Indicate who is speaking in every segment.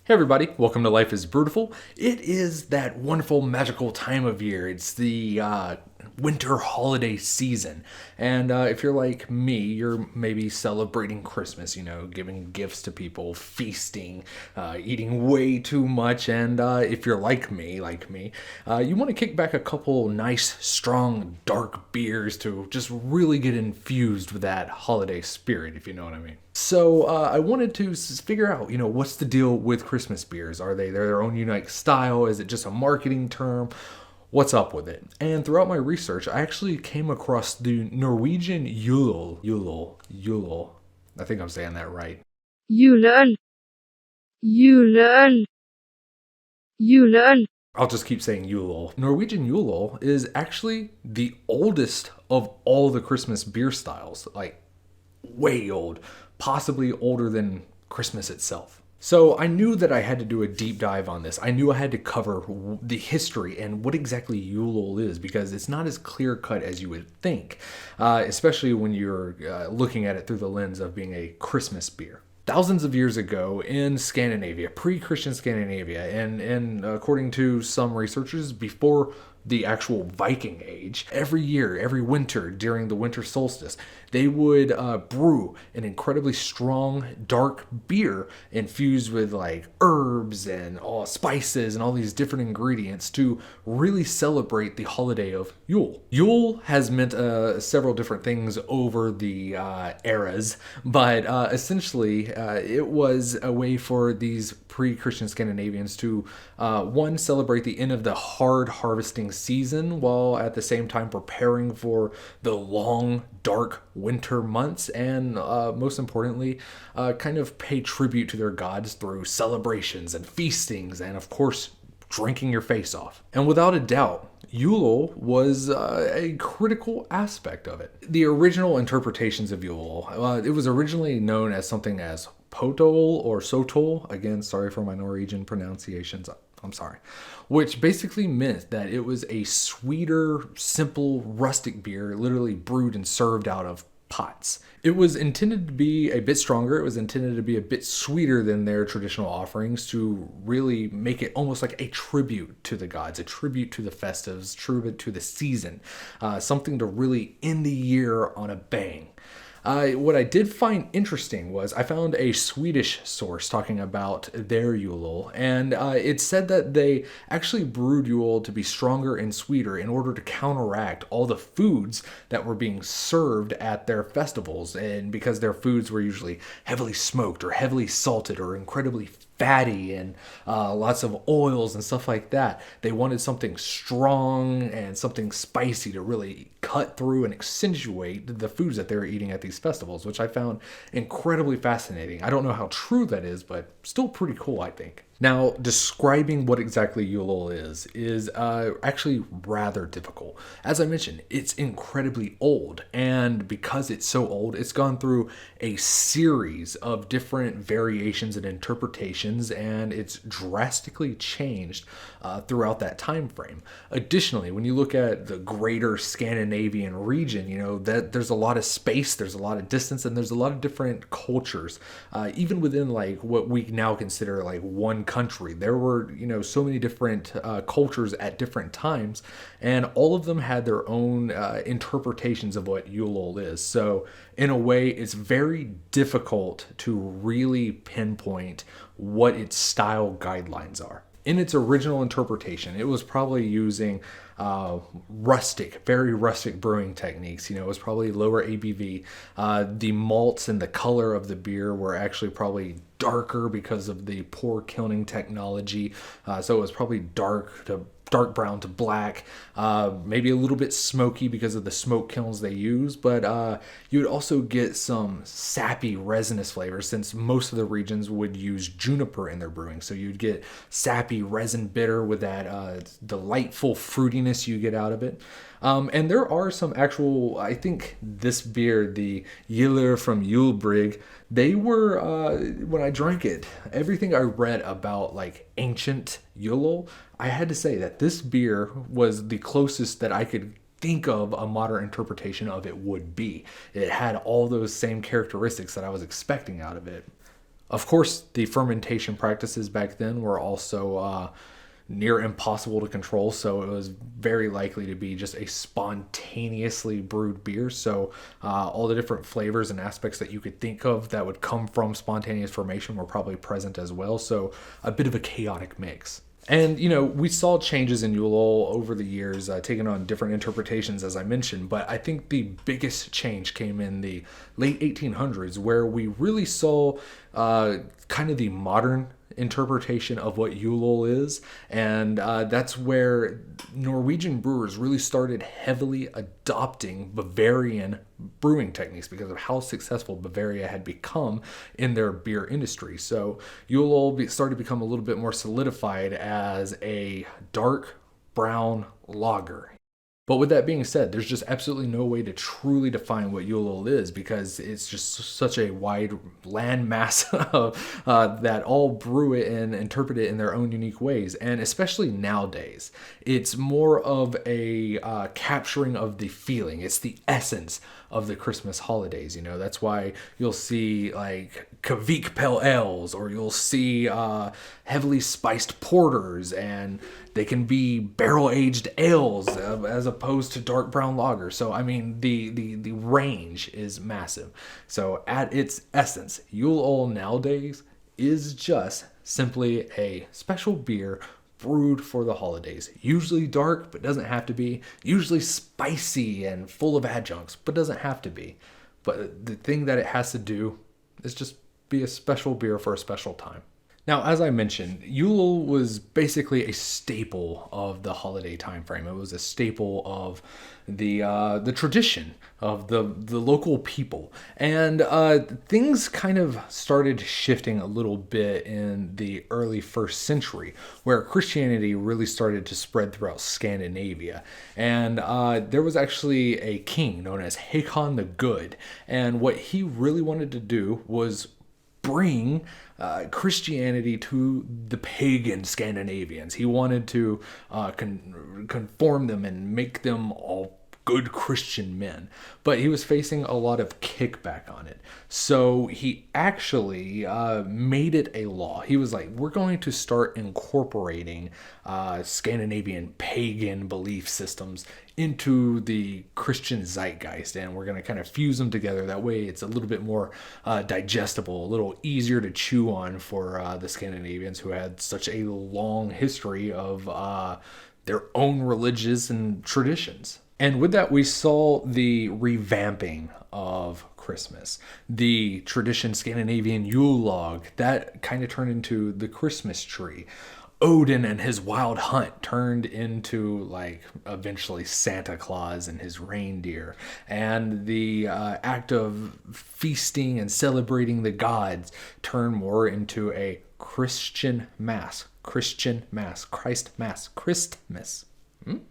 Speaker 1: Hey everybody, welcome to Life is Brutal. It is that wonderful, magical time of year. It's the winter holiday season. And if you're like me, you're maybe celebrating Christmas, giving gifts to people, feasting, eating way too much. And if you're like me, you want to kick back a couple nice, strong, dark beers to just really get infused with that holiday spirit, if you know what I mean. So I wanted to figure out, what's the deal with Christmas beers? Are they their own unique style? Is it just a marketing term? What's up with it? And throughout my research, I actually came across the Norwegian JulØl. I think I'm saying that right.
Speaker 2: JulØl. JulØl. JulØl.
Speaker 1: I'll just keep saying JulØl. Norwegian JulØl is actually the oldest of all the Christmas beer styles, like way old, possibly older than Christmas itself. So I knew that I had to do a deep dive on this. I knew I had to cover the history and what exactly JulØl is, because it's not as clear cut as you would think, especially when you're looking at it through the lens of being a Christmas beer. Thousands of years ago in Scandinavia, pre-Christian Scandinavia, and according to some researchers, before the actual Viking Age, every year, every winter during the winter solstice, they would brew an incredibly strong, dark beer infused with like herbs and all spices and all these different ingredients to really celebrate the holiday of Yule. Yule has meant several different things over the eras, but essentially it was a way for these pre-Christian Scandinavians to one, celebrate the end of the hard harvesting season while at the same time preparing for the long, dark winter months, and most importantly, kind of pay tribute to their gods through celebrations and feastings and, of course, drinking your face off. And without a doubt, Yule was a critical aspect of it. The original interpretations of Yule, it was originally known as something as Potol or Sotol. Again, sorry for my Norwegian pronunciations. I'm sorry. Which basically meant that it was a sweeter, simple, rustic beer, literally brewed and served out of pots. It was intended to be a bit stronger. It was intended to be a bit sweeter than their traditional offerings to really make it almost like a tribute to the gods, a tribute to the festives, tribute to the season, something to really end the year on a bang. What I did find interesting was I found a Swedish source talking about their Yule, and it said that they actually brewed Yule to be stronger and sweeter in order to counteract all the foods that were being served at their festivals, and because their foods were usually heavily smoked or heavily salted or incredibly fatty and lots of oils and stuff like that. They wanted something strong and something spicy to really cut through and accentuate the foods that they were eating at these festivals, which I found incredibly fascinating. I don't know how true that is, but still pretty cool, I think. Now, describing what exactly Yule is actually rather difficult. As I mentioned, it's incredibly old, and because it's so old, it's gone through a series of different variations and interpretations, and it's drastically changed throughout that time frame. Additionally, when you look at the greater Scandinavian region, that there's a lot of space, there's a lot of distance, and there's a lot of different cultures, even within like what we now consider like one country. There were, so many different cultures at different times, and all of them had their own interpretations of what Yule is. So in a way, it's very difficult to really pinpoint what its style guidelines are. In its original interpretation, it was probably using very rustic brewing techniques. It was probably lower ABV. The malts and the color of the beer were actually probably darker because of the poor kilning technology. So it was probably dark brown to black, maybe a little bit smoky because of the smoke kilns they use, but you would also get some sappy resinous flavors since most of the regions would use juniper in their brewing. So you'd get sappy resin bitter with that delightful fruitiness you get out of it. And there are some actual, I think this beer, the JulØl from Julebrig, they were, when I drank it, everything I read about like ancient JulØl, I had to say that this beer was the closest that I could think of a modern interpretation of it would be. It had all those same characteristics that I was expecting out of it. Of course, the fermentation practices back then were also near impossible to control, so it was very likely to be just a spontaneously brewed beer. So all the different flavors and aspects that you could think of that would come from spontaneous fermentation were probably present as well. So a bit of a chaotic mix. And, we saw changes in JulØl over the years, taking on different interpretations, as I mentioned. But I think the biggest change came in the late 1800s, where we really saw kind of the modern interpretation of what JulØl is. And that's where Norwegian brewers really started heavily adopting Bavarian brewing techniques because of how successful Bavaria had become in their beer industry. So JulØl started to become a little bit more solidified as a dark brown lager. But with that being said, there's just absolutely no way to truly define what JulØl is because it's just such a wide landmass of, that all brew it and interpret it in their own unique ways. And especially nowadays, it's more of a capturing of the feeling. It's the essence of the Christmas holidays. That's why you'll see like Kvik Pale Ales, or you'll see heavily spiced porters, and they can be barrel-aged ales as opposed to dark brown lager. So, I mean, the range is massive. So, at its essence, JulØl nowadays is just simply a special beer brewed for the holidays. Usually dark, but doesn't have to be. Usually spicy and full of adjuncts, but doesn't have to be. But the thing that it has to do is just be a special beer for a special time. Now, as I mentioned, JulØl was basically a staple of the holiday time frame. It was a staple of the tradition of the local people. And things kind of started shifting a little bit in the early first century, where Christianity really started to spread throughout Scandinavia. And there was actually a king known as Hakon the Good. And what he really wanted to do was bring Christianity to the pagan Scandinavians. He wanted to conform them and make them all good Christian men, but he was facing a lot of kickback on it. So he actually made it a law. He was like, we're going to start incorporating Scandinavian pagan belief systems into the Christian zeitgeist, and we're going to kind of fuse them together. That way it's a little bit more digestible, a little easier to chew on for the Scandinavians, who had such a long history of their own religions and traditions. And with that, we saw the revamping of Christmas. The tradition Scandinavian Yule log, that kind of turned into the Christmas tree. Odin and his wild hunt turned into, like, eventually Santa Claus and his reindeer. And the act of feasting and celebrating the gods turned more into a Christian Mass. Christmas.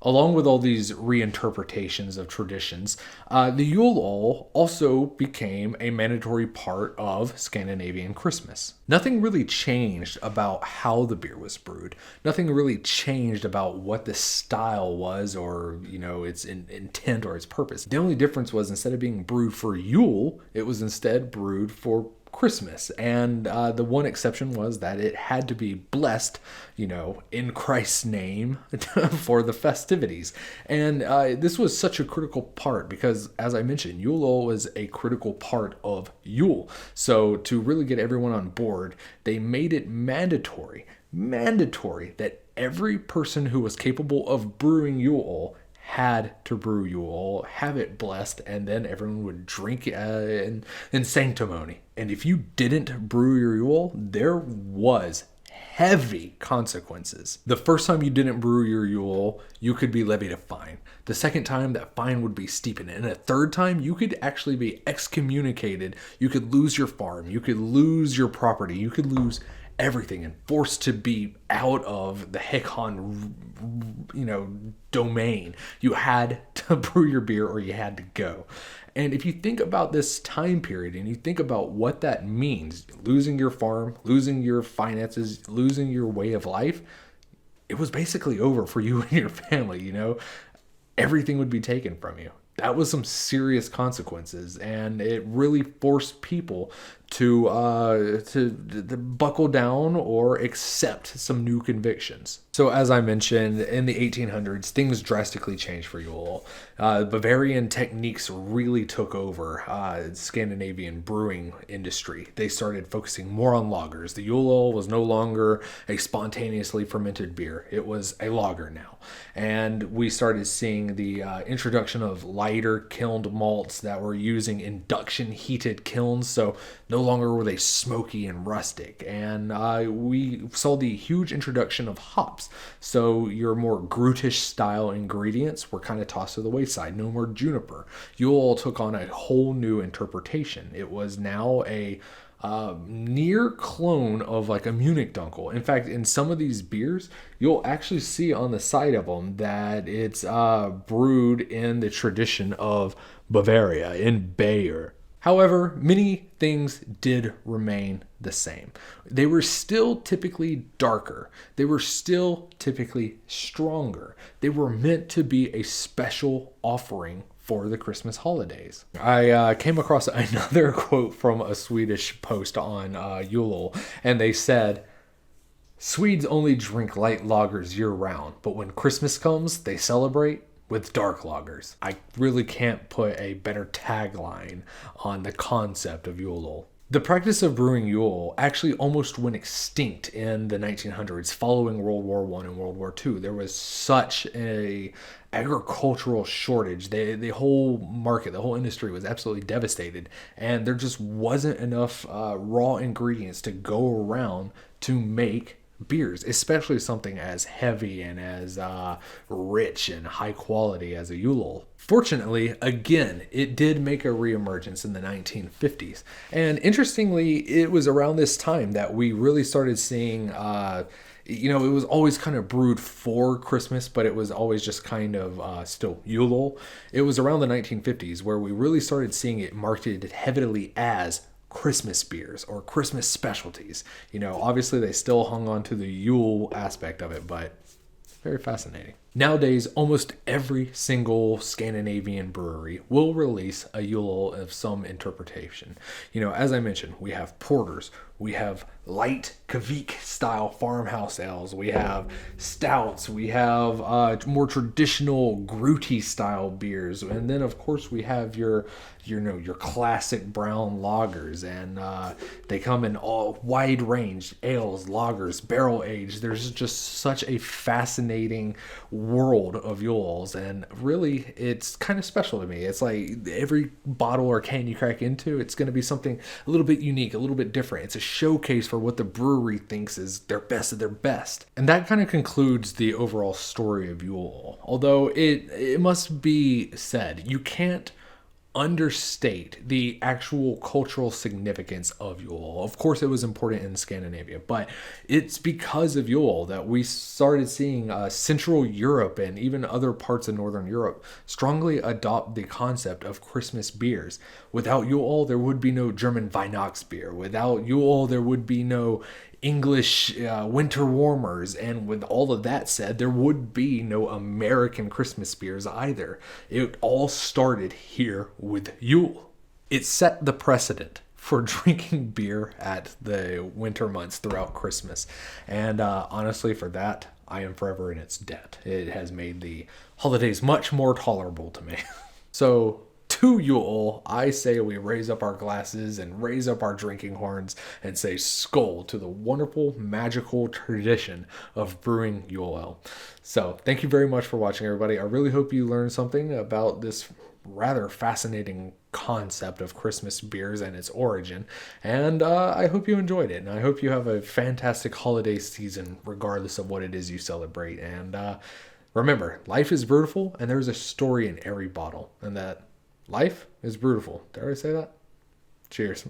Speaker 1: Along with all these reinterpretations of traditions, the JulØl also became a mandatory part of Scandinavian Christmas. Nothing really changed about how the beer was brewed. Nothing really changed about what the style was, or its intent or its purpose. The only difference was, instead of being brewed for Yule, it was instead brewed for Christmas. And the one exception was that it had to be blessed, in Christ's name for the festivities. And this was such a critical part because, as I mentioned, JulØl was a critical part of Yule. So to really get everyone on board, they made it mandatory that every person who was capable of brewing JulØl had to brew JulØl, have it blessed, and then everyone would drink in sanctimony. And if you didn't brew your JulØl, there was heavy consequences. The first time you didn't brew your JulØl, you could be levied a fine. The second time, that fine would be steepened. And a third time, you could actually be excommunicated. You could lose your farm. You could lose your property. You could lose everything and forced to be out of the Hakon, domain. You had to brew your beer or you had to go. And if you think about this time period and you think about what that means, losing your farm, losing your finances, losing your way of life, it was basically over for you and your family. Everything would be taken from you. That was some serious consequences, and it really forced people to buckle down or accept some new convictions. So as I mentioned, in the 1800s, things drastically changed for Yule. Bavarian techniques really took over Scandinavian brewing industry. They started focusing more on lagers. The Yule was no longer a spontaneously fermented beer. It was a lager now. And we started seeing the introduction of lighter kilned malts that were using induction heated kilns. So no longer were they smoky and rustic. And we saw the huge introduction of hops. So your more Grutish style ingredients were kind of tossed to the wayside. No more juniper. Yule took on a whole new interpretation. It was now a near clone of like a Munich Dunkel. In fact, in some of these beers, you'll actually see on the side of them that it's brewed in the tradition of Bavaria, in Bayer. However, many things did remain the same. They were still typically darker. They were still typically stronger. They were meant to be a special offering for the Christmas holidays. I came across another quote from a Swedish post on JulØl, and they said, "Swedes only drink light lagers year round, but when Christmas comes, they celebrate with dark lagers." I really can't put a better tagline on the concept of JulØl. The practice of brewing Yule actually almost went extinct in the 1900s following World War I and World War II. There was such a agricultural shortage. The whole market, the whole industry was absolutely devastated, and there just wasn't enough raw ingredients to go around to make beers, especially something as heavy and as rich and high quality as a Yule. Fortunately, again, it did make a reemergence in the 1950s. And interestingly, it was around this time that we really started seeing, it was always kind of brewed for Christmas, but it was always just kind of still Yule. It was around the 1950s where we really started seeing it marketed heavily as Christmas beers or Christmas specialties. Obviously they still hung on to the Yule aspect of it, but very fascinating. Nowadays, almost every single Scandinavian brewery will release a Yule of some interpretation. As I mentioned, we have porters, we have light Kvik style farmhouse ales, we have stouts, we have more traditional Gruty style beers, and then of course we have your classic brown lagers, and they come in all wide range ales, lagers, barrel aged. There's just such a fascinating world of Yule's, and really it's kind of special to me. It's like every bottle or can you crack into, it's going to be something a little bit unique, a little bit different. It's a showcase for what the brewery thinks is their best of their best. And that kind of concludes the overall story of Yule. Although it must be said, you can't understate the actual cultural significance of Yule. Of course, it was important in Scandinavia, but it's because of Yule that we started seeing Central Europe and even other parts of Northern Europe strongly adopt the concept of Christmas beers. Without Yule, there would be no German Weihnachtsbier. Without Yule, there would be no English winter warmers, and with all of that said, there would be no American Christmas beers either. It all started here with Yule. It set the precedent for drinking beer at the winter months throughout Christmas, and honestly, for that, I am forever in its debt. It has made the holidays much more tolerable to me. So, to Yule, I say we raise up our glasses and raise up our drinking horns and say skull to the wonderful, magical tradition of brewing Yule. So, thank you very much for watching, everybody. I really hope you learned something about this rather fascinating concept of Christmas beers and its origin. And I hope you enjoyed it. And I hope you have a fantastic holiday season, regardless of what it is you celebrate. And remember, life is beautiful, and there's a story in every bottle. And that life is beautiful. Did I already say that? Cheers.